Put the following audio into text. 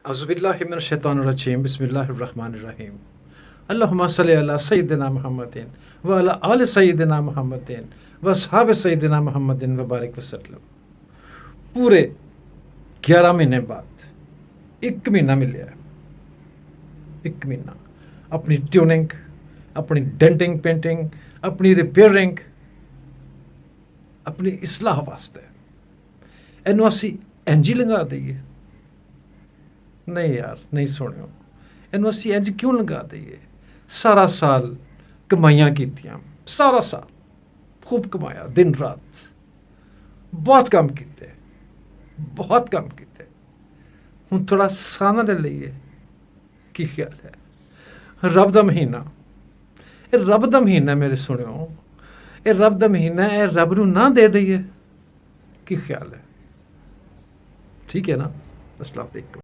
اعوذ باللہ من الشیطان الرجیم بسم اللہ الرحمن الرحیم اللہم صلی علی سیدنا محمد وعلی آل سیدنا محمد واصحاب سیدنا محمد وبارک وسلم۔ پورے 11 مہینے بعد 1 مہینہ ملیا ہے، 1 مہینہ اپنی ٹیوننگ، اپنی ڈینٹنگ پینٹنگ، اپنی ریپئرنگ، اپنی اصلاح واسطے اینو اسی اینج لنگا دئیے۔ نہیں یار نہیں سنو، اینو اسی اینج کیوں لگا دئیے؟ سارا سال کمایاں کیتیاں، سارا سال خوب کمایا، دن رات بہت کام کیتے، بہت کام کیتے۔ ہوں تھوڑا سانا لے لئیے، کی خیال ہے؟ رب دا مہینہ، اے رب دا مہینہ میرے سنو، اے رب دا مہینہ، اے رب نو نہ دے دئیے، کی خیال ہے؟ ٹھیک ہے نا؟ السلام علیکم۔